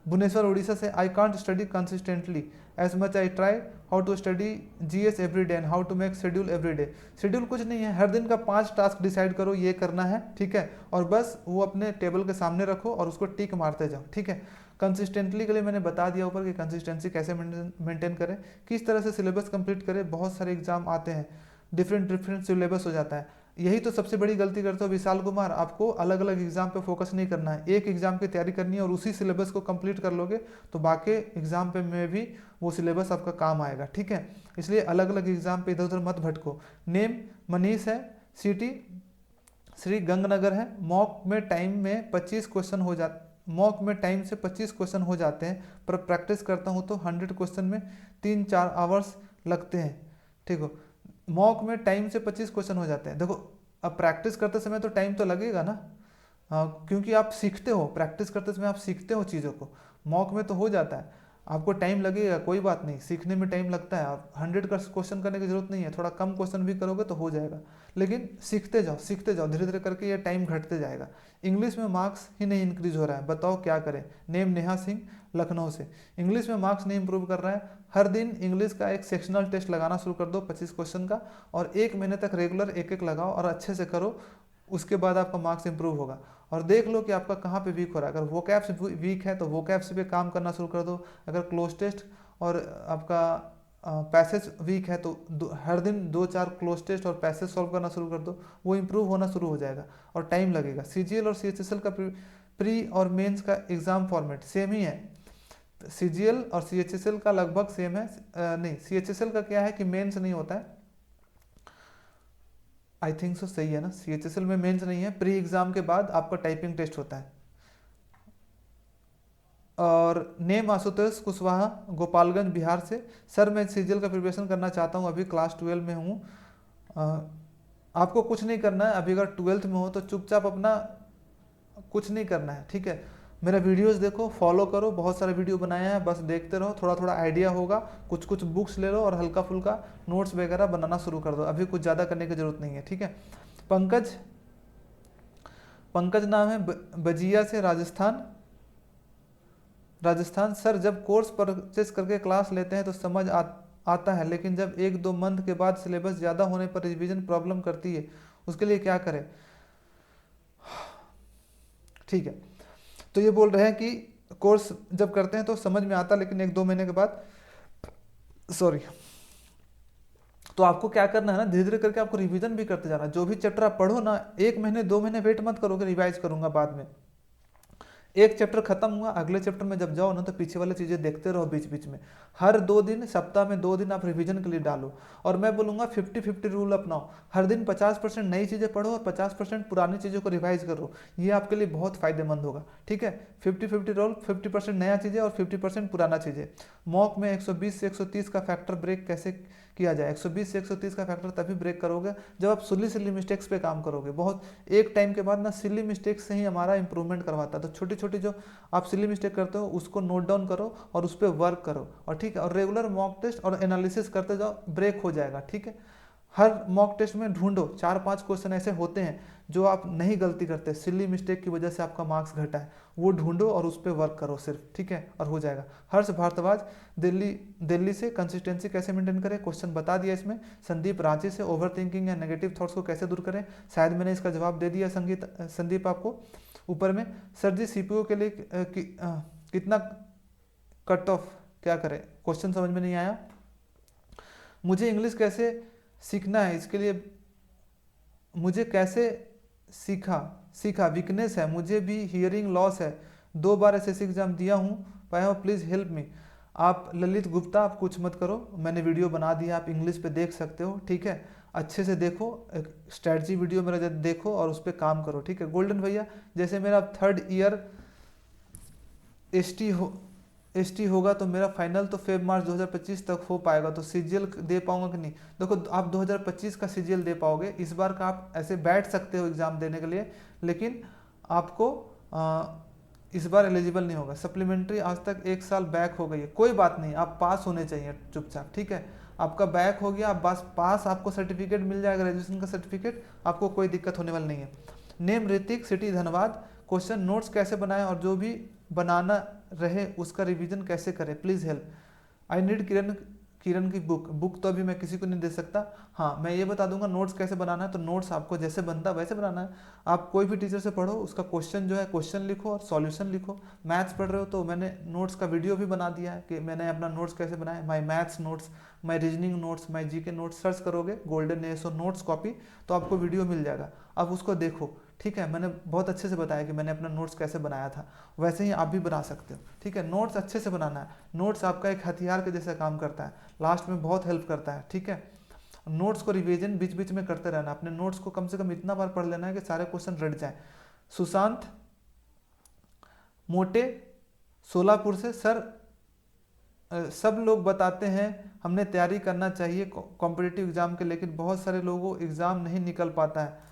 भुवनेश्वर उड़ीसा से, I can't study consistently as much I try, how to study GS every day and how to make schedule every day. Schedule कुछ नहीं है, हर दिन का 5 टास्क डिसाइड करो, ये करना है, ठीक है, और बस वो अपने टेबल के सामने रखो और उसको टिक मारते जाओ। ठीक है। कंसिस्टेंटली के लिए मैंने बता दिया ऊपर कि कंसिस्टेंसी कैसे मेंटेन करें, किस तरह से सिलेबस कंप्लीट करें। बहुत सारे एग्जाम आते हैं, डिफरेंट सिलेबस हो जाता है। यही तो सबसे बड़ी गलती करते हो विशाल कुमार, आपको अलग अलग एग्जाम पे फोकस नहीं करना है, एक एग्जाम की तैयारी करनी है और उसी सिलेबस को कंप्लीट कर लोगे तो बाकी एग्जाम पे में भी वो सिलेबस आपका काम आएगा। ठीक है। इसलिए अलग अलग एग्जाम पे इधर उधर मत भटको। नेम मनीष है, सिटी श्री गंगनगर है। मॉक में टाइम में 25 क्वेश्चन हो जाते, मॉक में टाइम से 25 क्वेश्चन हो जाते हैं, पर प्रैक्टिस करता हूँ तो 100 क्वेश्चन में 3-4 आवर्स लगते हैं। ठीक हो। मॉक में टाइम से 25 क्वेश्चन हो जाते हैं। देखो अब प्रैक्टिस करते समय तो टाइम तो लगेगा ना, क्योंकि आप सीखते हो, प्रैक्टिस करते समय आप सीखते हो चीज़ों को। मॉक में तो हो जाता है, आपको टाइम लगेगा, कोई बात नहीं, सीखने में टाइम लगता है। आप 100 का क्वेश्चन करने की जरूरत नहीं है, थोड़ा कम क्वेश्चन भी करोगे तो हो जाएगा, लेकिन सीखते जाओ, धीरे धीरे करके ये टाइम घटते जाएगा। इंग्लिश में मार्क्स ही नहीं इंक्रीज हो रहा है, बताओ क्या करें। नेम नेहा सिंह लखनऊ से, इंग्लिश में मार्क्स नहीं इंप्रूव कर रहा है। हर दिन इंग्लिश का एक सेक्शनल टेस्ट लगाना शुरू कर दो 25 क्वेश्चन का, और 1 महीने तक रेगुलर एक लगाओ और अच्छे से करो, उसके बाद आपका मार्क्स इंप्रूव होगा। और देख लो कि आपका कहाँ पे वीक हो रहा है। अगर वोकैब्स वीक है तो वोकैब्स पे काम करना शुरू कर दो। अगर क्लोज टेस्ट और आपका पैसेज वीक है तो हर दिन 2-4 क्लोज टेस्ट और पैसेज सॉल्व करना शुरू कर दो, वो इंप्रूव होना शुरू हो जाएगा और टाइम लगेगा। सीजीएल और सीएचएसएल का प्री और मेंस का एग्जाम फॉर्मेट सेम ही है, सीजीएल और सीएचएसएल का लगभग सेम है। नहीं, सीएचएसएल का क्या है कि मेंस नहीं होता है, आई थिंक सो, सही है ना, सीएचएसएल में मेंस नहीं है, प्री एग्जाम के बाद आपका टाइपिंग टेस्ट होता है। और नेम आशुतोष कुशवाहा गोपालगंज बिहार से, सर मैं सीजीएल का प्रिपरेशन करना चाहता हूँ, अभी क्लास 12 में हूँ। आपको कुछ नहीं करना है, अभी अगर 12th में हो तो चुपचाप अपना कुछ नहीं करना है। ठीक है। मेरा वीडियोस देखो, फॉलो करो, बहुत सारे वीडियो बनाया है, बस देखते रहो, थोड़ा थोड़ा आइडिया होगा, कुछ कुछ बुक्स ले लो और हल्का फुल्का नोट्स वगैरह बनाना शुरू कर दो, अभी कुछ ज़्यादा करने की जरूरत नहीं है। ठीक है। पंकज नाम है, बजिया से, राजस्थान। सर जब कोर्स परचेस करके क्लास लेते हैं तो समझ आता है, लेकिन जब 1-2 मंथ के बाद सिलेबस ज़्यादा होने पर रिवीजन प्रॉब्लम करती है, उसके लिए क्या करें। ठीक है। तो ये बोल रहे हैं कि कोर्स जब करते हैं तो समझ में आता, लेकिन 1-2 महीने के बाद, सॉरी, तो आपको क्या करना है ना, धीरे धीरे करके आपको रिवीजन भी करते जाना। जो भी चैप्टर आप पढ़ो ना, 1 महीने 2 महीने वेट मत करो कि रिवाइज करूंगा बाद में। एक चैप्टर खत्म हुआ, अगले चैप्टर में जब जाओ ना तो पीछे वाले चीज़ें देखते रहो बीच बीच में। हर 2 दिन, सप्ताह में 2 दिन आप रिवीजन के लिए डालो। और मैं बोलूँगा 50-50 रूल अपनाओ, हर दिन 50% नई चीज़ें पढ़ो और 50% पुरानी चीज़ों को रिवाइज करो, ये आपके लिए बहुत फायदेमंद होगा। ठीक है। 50-50 रूल, 50% नया चीज़ें और 50% पुराना चीज़ें। मॉक में 120 से 130 का फैक्टर ब्रेक कैसे किया जाए। 120 से 130 का फैक्टर तभी ब्रेक करोगे जब आप सिली मिस्टेक्स पे काम करोगे। बहुत एक टाइम के बाद ना सिली मिस्टेक्स से ही हमारा इंप्रूवमेंट करवाता है, तो छोटी छोटी जो आप सिली मिस्टेक करते हो उसको नोट डाउन करो और उस पर वर्क करो, और ठीक है, और रेगुलर मॉक टेस्ट और एनालिसिस करते जाओ, ब्रेक हो जाएगा। ठीक है। हर मॉक टेस्ट में ढूंढो 4-5 क्वेश्चन ऐसे होते हैं जो आप नहीं गलती करते, सिली मिस्टेक की वजह से आपका मार्क्स घटा है, वो ढूंढो और उस पर वर्क करो सिर्फ। ठीक है, और हो जाएगा। हर्ष भारद्वाज दिल्ली से, कंसिस्टेंसी कैसे मेंटेन करें, क्वेश्चन बता दिया इसमें। संदीप रांची से, ओवर थिंकिंग या नेगेटिव थॉट्स को कैसे दूर करें, शायद मैंने इसका जवाब दे दिया संदीप आपको ऊपर में। सर जी सीपीयू के लिए कितना कट ऑफ क्या करें, क्वेश्चन समझ में नहीं आया। मुझे इंग्लिश कैसे सीखना है, इसके लिए मुझे कैसे सीखा वीकनेस है, मुझे भी हियरिंग लॉस है, 2 बार एसएससी एग्जाम दिया हूँ, पाया हूँ, प्लीज़ हेल्प मी। आप ललित गुप्ता आप कुछ मत करो, मैंने वीडियो बना दिया, आप इंग्लिश पे देख सकते हो, ठीक है। अच्छे से देखो, एक स्ट्रैटेजी वीडियो मेरा देखो और उस पर काम करो, ठीक है। गोल्डन भैया, जैसे मेरा 3rd ईयर एसटी होगा तो मेरा फाइनल तो फेब मार्च 2025 तक हो पाएगा, तो सीजीएल दे पाऊंगा कि नहीं? देखो आप 2025 का सीजीएल दे पाओगे, इस बार का आप ऐसे बैठ सकते हो एग्जाम देने के लिए, लेकिन आपको इस बार एलिजिबल नहीं होगा। सप्लीमेंट्री आज तक 1 साल बैक हो गई है, कोई बात नहीं, आप पास होने चाहिए चुपचाप, ठीक है। आपका बैक हो गया, आप बस पास, आपको सर्टिफिकेट मिल जाएगा, ग्रेजुएशन का सर्टिफिकेट, आपको कोई दिक्कत होने वाली नहीं है। Name Hrithik, city Dhanbad. Question notes कैसे बनाएं और जो भी बनाना रहे उसका रिवीजन कैसे करें, प्लीज़ हेल्प। आई नीड किरण की बुक तो अभी मैं किसी को नहीं दे सकता। हाँ, मैं ये बता दूंगा नोट्स कैसे बनाना है, तो नोट्स आपको जैसे बनता है वैसे बनाना है। आप कोई भी टीचर से पढ़ो, उसका क्वेश्चन जो है क्वेश्चन लिखो और सॉल्यूशन लिखो। मैथ्स पढ़ रहे हो तो मैंने नोट्स का वीडियो भी बना दिया है कि मैंने अपना नोट्स कैसे बनाया, माई मैथ्स नोट्स, माई रीजनिंग नोट्स, माई जीके नोट्स। सर्च करोगे गोल्डन एसओ नोट्स कॉपी तो आपको वीडियो मिल जाएगा, आप उसको देखो, ठीक है। मैंने बहुत अच्छे से बताया कि मैंने अपना नोट्स कैसे बनाया था, वैसे ही आप भी बना सकते हो, ठीक है। नोट्स अच्छे से बनाना है, नोट्स आपका एक हथियार के जैसा काम करता है, लास्ट में बहुत हेल्प करता है, ठीक है। नोट्स को रिवीजन बीच बीच में करते रहना, अपने नोट्स को कम से कम इतना बार पढ़ लेना है कि सारे क्वेश्चन रट जाए। सुशांत मोटे सोलापुर से, सर सब लोग बताते हैं हमने तैयारी करना चाहिए कॉम्पिटिटिव एग्जाम के, लेकिन बहुत सारे लोगों एग्जाम नहीं निकल पाता है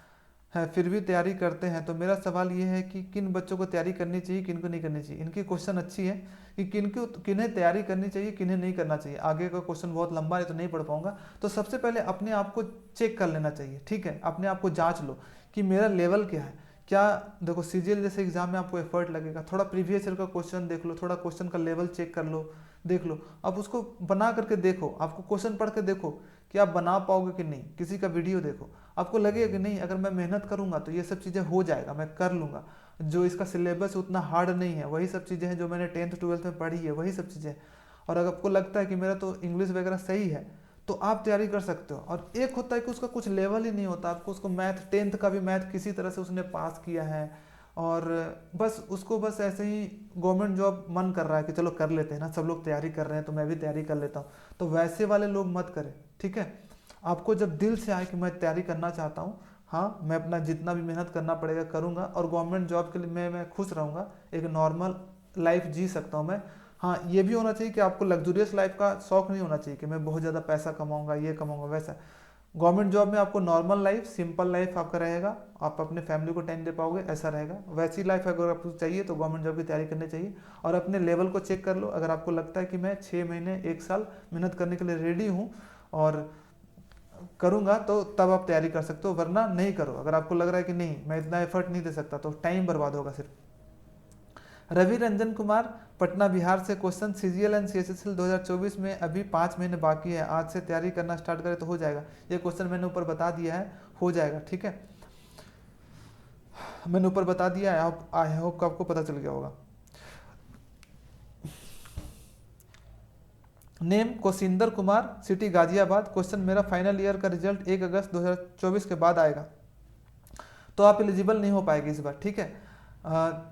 फिर भी तैयारी करते हैं, तो मेरा सवाल ये है कि किन बच्चों को तैयारी करनी चाहिए, किन को नहीं करनी चाहिए। इनकी क्वेश्चन अच्छी है कि किन्हें तैयारी करनी चाहिए, किन्हें नहीं करना चाहिए। आगे का क्वेश्चन बहुत लंबा है तो नहीं पढ़ पाऊंगा, तो सबसे पहले अपने आप को चेक कर लेना चाहिए, ठीक है। अपने आप को जांच लो कि मेरा लेवल क्या है, क्या। देखो सीजीएल जैसे एग्जाम में आपको एफर्ट लगेगा, थोड़ा प्रीवियस ईयर का क्वेश्चन देख लो, थोड़ा क्वेश्चन का लेवल चेक कर लो, देख लो। अब उसको बना करके देखो, आपको क्वेश्चन पढ़ के देखो कि आप बना पाओगे कि नहीं, किसी का वीडियो देखो, आपको लगेगा कि नहीं अगर मैं मेहनत करूंगा तो ये सब चीज़ें हो जाएगा, मैं कर लूँगा। जो इसका सिलेबस उतना हार्ड नहीं है, वही सब चीज़ें हैं जो मैंने 10th 12th में पढ़ी है, वही सब चीज़ें। और अगर आपको लगता है कि मेरा तो इंग्लिश वगैरह सही है तो आप तैयारी कर सकते हो। और एक होता है कि उसका कुछ लेवल ही नहीं होता, आपको उसको मैथ 10th का भी मैथ किसी तरह से उसने पास किया है और बस उसको बस ऐसे ही गवर्नमेंट जॉब मन कर रहा है कि चलो कर लेते हैं ना, सब लोग तैयारी कर रहे हैं तो मैं भी तैयारी कर लेता हूँ, तो वैसे वाले लोग मत करें, ठीक है। आपको जब दिल से आए कि मैं तैयारी करना चाहता हूँ, हाँ मैं अपना जितना भी मेहनत करना पड़ेगा करूँगा और गवर्नमेंट जॉब के लिए मैं खुश रहूँगा, एक नॉर्मल लाइफ जी सकता हूँ मैं। हाँ ये भी होना चाहिए कि आपको लग्जूरियस लाइफ का शौक नहीं होना चाहिए कि मैं बहुत ज़्यादा पैसा कमाऊँगा, ये कमाऊँगा, वैसा। गवर्नमेंट जॉब में आपको नॉर्मल लाइफ, सिंपल लाइफ आपका रहेगा, आप अपने फैमिली को टाइम दे पाओगे, ऐसा रहेगा। वैसी लाइफ अगर आपको चाहिए तो गवर्नमेंट जॉब की तैयारी करनी चाहिए। और अपने लेवल को चेक कर लो, अगर आपको लगता है कि मैं 6 महीने 1 साल मेहनत करने के लिए रेडी हूँ और करूँगा, तो तब आप तैयारी कर सकते हो, वरना नहीं करो। अगर आपको लग रहा है कि नहीं मैं इतना एफर्ट नहीं दे सकता तो टाइम बर्बाद होगा सिर्फ। रवि रंजन कुमार पटना बिहार से, क्वेश्चन सीजीएल एंड सीएचएसएल 2024 में अभी 5 महीने बाकी है, आज से तैयारी करना स्टार्ट करें तो हो जाएगा। ये क्वेश्चन मैंने ऊपर बता दिया है, हो जाएगा, ठीक है। मैंने ऊपर बता दिया है, आई होप आपको पता चल गया होगा। Name Koshinder Kumar, city Ghaziabad. Question मेरा फाइनल ईयर का रिजल्ट 1 अगस्त 2024 के बाद आएगा, तो आप एलिजिबल नहीं हो पाएगी इस बार, ठीक है।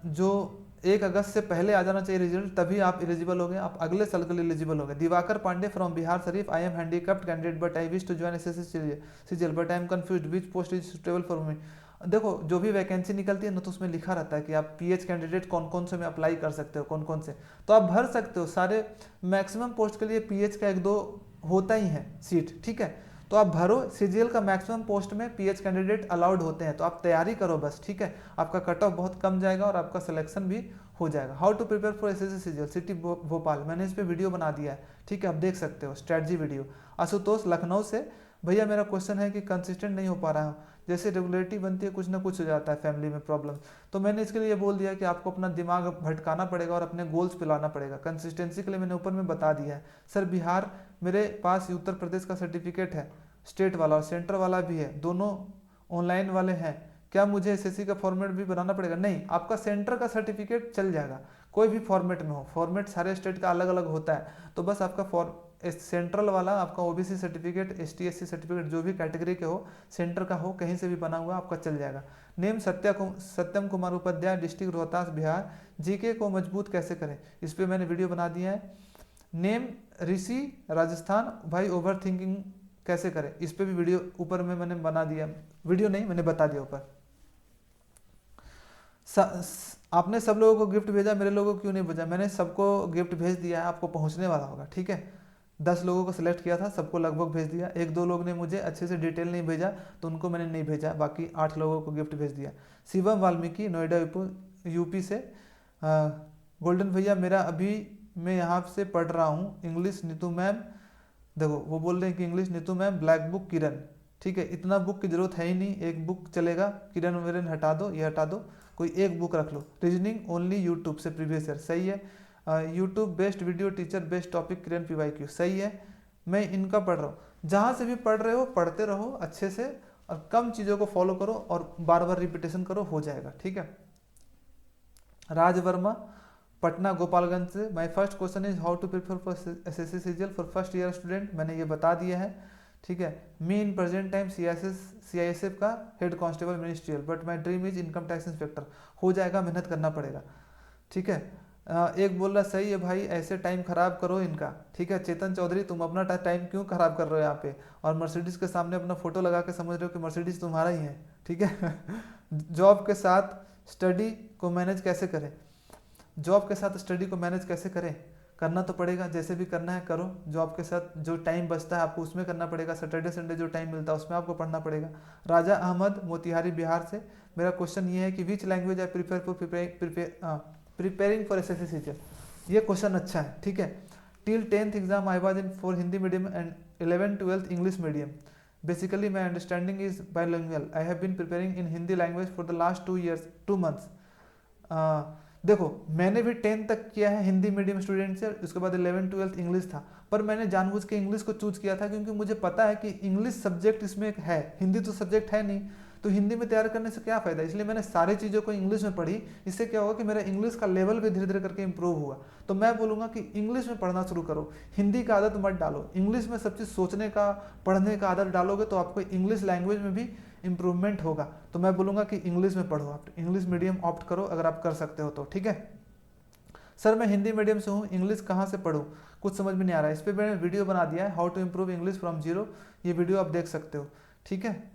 जो 1 अगस्त से पहले आ जाना चाहिए रिजल्ट, तभी आप एलिजिबल हो गए, आप अगले साल के लिए एलिजिबल हो गए। Diwakar Pandey from Bihar Sharif, I am handicapped candidate but I wish to join SSC CGL but I am confused which post is suitable for me. देखो जो भी वैकेंसी निकलती है ना तो उसमें लिखा रहता है कि आप पीएच कैंडिडेट कौन कौन से में अप्लाई कर सकते हो, कौन कौन से, तो आप भर सकते हो सारे। मैक्सिमम पोस्ट के लिए पीएच का 1-2 होता ही है सीट, ठीक है। तो आप भरो, सीजीएल का मैक्सिमम पोस्ट में पीएच कैंडिडेट अलाउड होते हैं, तो आप तैयारी करो बस, ठीक है। आपका कट ऑफ बहुत कम जाएगा और आपका सिलेक्शन भी हो जाएगा। How to prepare for SSC CGL city Bhopal, मैंने इस पर वीडियो बना दिया है, ठीक है, आप देख सकते हो स्ट्रेटजी वीडियो। आशुतोष लखनऊ से, भैया मेरा क्वेश्चन है कि कंसिस्टेंट नहीं हो पा रहा हूँ, जैसे रेगुलरिटी बनती है कुछ ना कुछ हो जाता है फैमिली में प्रॉब्लम, तो मैंने इसके लिए बोल दिया कि आपको अपना दिमाग भटकाना पड़ेगा और अपने गोल्स पे लाना पड़ेगा। कंसिस्टेंसी के लिए मैंने ऊपर में बता दिया है। सर बिहार मेरे पास उत्तर प्रदेश का सर्टिफिकेट है, स्टेट वाला और सेंटर वाला भी है, दोनों ऑनलाइन वाले हैं, क्या मुझे एसएससी का फॉर्मेट भी बनाना पड़ेगा? नहीं, आपका सेंटर का सर्टिफिकेट चल जाएगा, कोई भी फॉर्मेट में हो, फॉर्मेट सारे स्टेट का अलग अलग होता है, तो बस आपका सेंट्रल वाला आपका OBC certificate, ST SC certificate जो भी कैटेगरी के हो, सेंटर का हो, कहीं से भी बना हुआ आपका चल जाएगा। नेम सत्यम कुमार उपाध्याय, डिस्ट्रिक्ट रोहतास बिहार। जीके को मजबूत कैसे करें, इस पर मैंने वीडियो बना दिया है। नेम ऋषि राजस्थान भाई ओवर थिंकिंग कैसे करें, इस पे भी वीडियो ऊपर में मैंने बना दिया, वीडियो नहीं मैंने बता दिया ऊपर। आपने सब लोगों को गिफ्ट भेजा, मेरे लोगों को क्यों नहीं भेजा? मैंने सबको गिफ्ट भेज दिया है, आपको पहुंचने वाला होगा, ठीक है। 10 लोगों को सिलेक्ट किया था, सबको लगभग भेज दिया। 1-2 लोग ने मुझे अच्छे से डिटेल नहीं भेजा तो उनको मैंने नहीं भेजा, बाकी 8 लोगों को गिफ्ट भेज दिया। शिवम वाल्मीकि नोएडा यूपी से, गोल्डन भैया मेरा अभी मैं यहाँ से पढ़ रहा हूँ इंग्लिश नीतू मैम, देखो वो बोल रहे हैं कि English Neetu ma'am black book Kiran, ठीक है। इतना बुक की जरूरत है ही नहीं, एक बुक चलेगा, किरण विरन हटा दो, ये हटा दो, कोई एक बुक रख लो। रीजनिंग ओनली यूट्यूब से प्रीवियस ईयर, सही है। YouTube best video teacher best topic Kiran PYQ, सही है। मैं इनका पढ़ रहा हूँ, जहाँ से भी पढ़ रहे हो पढ़ते रहो अच्छे से, और कम चीज़ों को फॉलो करो और बार बार रिपीटेशन करो, हो जाएगा, ठीक है। राज वर्मा पटना गोपालगंज से, my first question is how to prepare for SSC CGL for first year student, मैंने ये बता दिया है, ठीक है। Me in present time CISF का head constable ministerial, but my dream is income tax inspector, हो जाएगा, मेहनत करना पड़ेगा, ठीक है। एक बोल रहा सही है भाई, ऐसे टाइम खराब करो इनका, ठीक है। चेतन चौधरी तुम अपना टाइम क्यों खराब कर रहे हो यहाँ पे, और मर्सिडीज के सामने अपना फोटो लगा के समझ रहे हो कि मर्सिडीज तुम्हारा ही है, ठीक है। जॉब के साथ स्टडी को मैनेज कैसे करें, जॉब के साथ स्टडी को मैनेज कैसे करें, करना तो पड़ेगा, जैसे भी करना है करो। जॉब के साथ जो टाइम बचता है आपको उसमें करना पड़ेगा, सैटरडे संडे जो टाइम मिलता है उसमें आपको पढ़ना पड़ेगा। राजा अहमद मोतिहारी बिहार से, मेरा क्वेश्चन ये है कि which language I prepare for preparing for SSC CGL, ये क्वेश्चन अच्छा है, ठीक है। Till 10th exam I was in for Hindi medium and 11th-12th English medium, basically my understanding is bilingual, I have been preparing in Hindi language for the last 2 months। देखो मैंने भी 10th तक किया है हिंदी मीडियम स्टूडेंट से, उसके बाद 11th-12th इंग्लिश था, पर मैंने जानबूझ के इंग्लिश को चूज किया था क्योंकि मुझे पता है कि इंग्लिश सब्जेक्ट इसमें है, हिंदी तो सब्जेक्ट है नहीं, तो हिंदी में तैयार करने से क्या फ़ायदा, इसलिए मैंने सारी चीज़ों को इंग्लिश में पढ़ी। इससे क्या होगा कि मेरा इंग्लिश का लेवल भी धीरे धीरे करके इंप्रूव हुआ। तो मैं बोलूँगा कि इंग्लिश में पढ़ना शुरू करो, हिंदी का आदत मत डालो, इंग्लिश में सब चीज़ सोचने का पढ़ने का आदत डालोगे तो आपको इंग्लिश लैंग्वेज में भी इंप्रूवमेंट होगा। तो मैं बोलूँगा कि इंग्लिश में पढ़ो, आप इंग्लिश मीडियम ऑप्ट करो अगर आप कर सकते हो तो, ठीक है। सर मैं हिंदी मीडियम से हूँ, इंग्लिश कहाँ से पढ़ूँ, कुछ समझ में नहीं आ रहा है। इस पर मैंने वीडियो बना दिया है, how to improve English from zero, ये वीडियो आप देख सकते हो, ठीक है।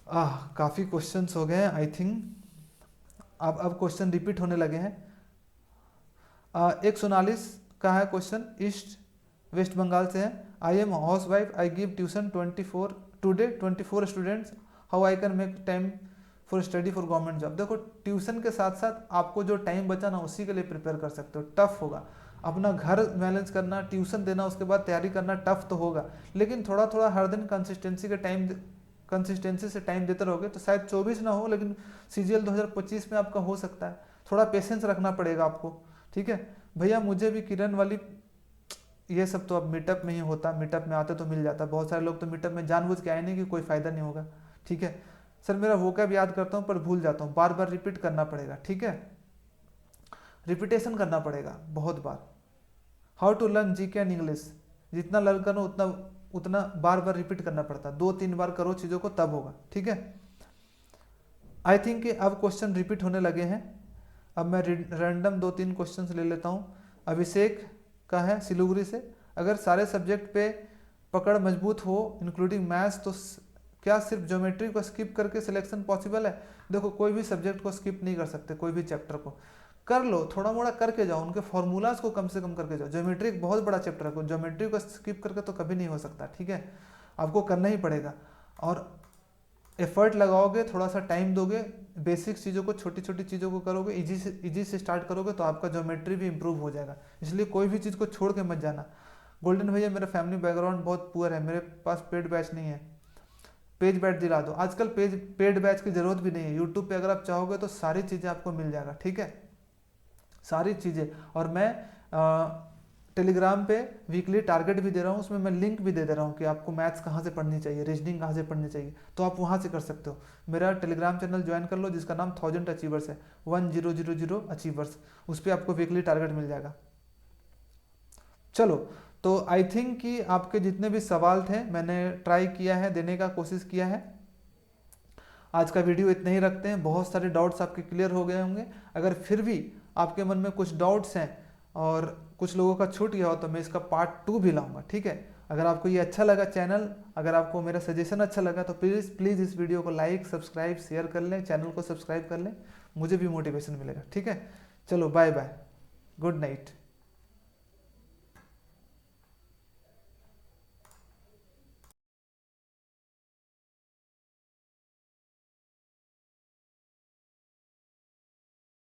काफ़ी क्वेश्चंस हो गए हैं आई थिंक, अब क्वेश्चन रिपीट होने लगे हैं। 149 का है क्वेश्चन, ईस्ट वेस्ट बंगाल से है। I am house wife, I give tuition 24 students, how I can make time for study for government job. देखो ट्यूशन के साथ साथ आपको जो टाइम बचा ना उसी के लिए प्रिपेयर कर सकते हो। टफ होगा, अपना घर बैलेंस करना, ट्यूशन देना, उसके बाद तैयारी करना, टफ तो होगा, लेकिन थोड़ा थोड़ा हर दिन कंसिस्टेंसी से टाइम देते रहोगे तो शायद 24 ना हो, लेकिन CGL 2025 में आपका हो सकता है। थोड़ा पेशेंस रखना पड़ेगा आपको, ठीक है भैया। मुझे भी किरण वाली, ये सब तो अब मीटअप में ही होता, मीटअप में आते तो मिल जाता, बहुत सारे लोग तो मीटअप में जानबूझ के आए नहीं कि कोई फायदा नहीं होगा, ठीक है। सर मेरा वोकैब याद करता हूँ पर भूल जाता हूँ, बार बार रिपीट करना पड़ेगा, ठीक है, रिपीटेशन करना पड़ेगा बहुत बार। How to learn GK and English, जितना लर्न करो उतना बार बार रिपीट करना पड़ता है, 2-3 बार करो चीज़ों को तब होगा, ठीक है। आई थिंक कि अब क्वेश्चन रिपीट होने लगे हैं। अब मैं रैंडम 2-3 क्वेश्चन ले लेता हूँ। अभिषेक का है सिलीगुड़ी से, अगर सारे सब्जेक्ट पे पकड़ मजबूत हो इंक्लूडिंग मैथ्स तो क्या सिर्फ ज्योमेट्री को स्किप करके सिलेक्शन पॉसिबल है। देखो कोई भी सब्जेक्ट को स्किप नहीं कर सकते, कोई भी चैप्टर को कर लो, थोड़ा मोड़ा करके जाओ, उनके फॉर्मूलाज को कम से कम करके जाओ। ज्योमेट्री एक बहुत बड़ा चैप्टर है, ज्योमेट्री को स्किप करके तो कभी नहीं हो सकता, ठीक है, आपको करना ही पड़ेगा। और एफर्ट लगाओगे, थोड़ा सा टाइम दोगे, बेसिक चीज़ों को, छोटी छोटी चीज़ों को करोगे, इजी से स्टार्ट करोगे तो आपका ज्योमेट्री भी इंप्रूव हो जाएगा। इसलिए कोई भी चीज़ को छोड़ के मत जाना। गोल्डन भैया मेरा फैमिली बैकग्राउंड बहुत पुअर है, मेरे पास पेड बैच नहीं है, पेज बैच दिला दो। आजकल पेड बैच की जरूरत भी नहीं है, यूट्यूब पे अगर आप चाहोगे तो सारी चीज़ें आपको मिल जाएगा, ठीक है, सारी चीज़ें। और मैं टेलीग्राम पे वीकली टारगेट भी दे रहा हूँ, उसमें मैं लिंक भी दे रहा हूँ कि आपको मैथ्स कहाँ से पढ़नी चाहिए, रीजनिंग कहाँ से पढ़नी चाहिए, तो आप वहाँ से कर सकते हो। मेरा टेलीग्राम चैनल ज्वाइन कर लो जिसका नाम 1000 अचीवर्स है, 1000 अचीवर्स, उस पर आपको वीकली टारगेट मिल जाएगा। चलो तो आई थिंक कि आपके जितने भी सवाल थे मैंने ट्राई किया है, देने का कोशिश किया है। आज का वीडियो इतना ही रखते हैं, बहुत सारे डाउट्स आपके क्लियर हो गए होंगे। अगर फिर भी आपके मन में कुछ डाउट्स हैं और कुछ लोगों का छूट गया हो तो मैं इसका पार्ट 2 भी लाऊंगा, ठीक है। अगर आपको ये अच्छा लगा चैनल, अगर आपको मेरा सजेशन अच्छा लगा तो प्लीज़ प्लीज़ इस वीडियो को लाइक सब्सक्राइब शेयर कर लें, चैनल को सब्सक्राइब कर लें, मुझे भी मोटिवेशन मिलेगा, ठीक है। चलो बाय बाय, गुड नाइट।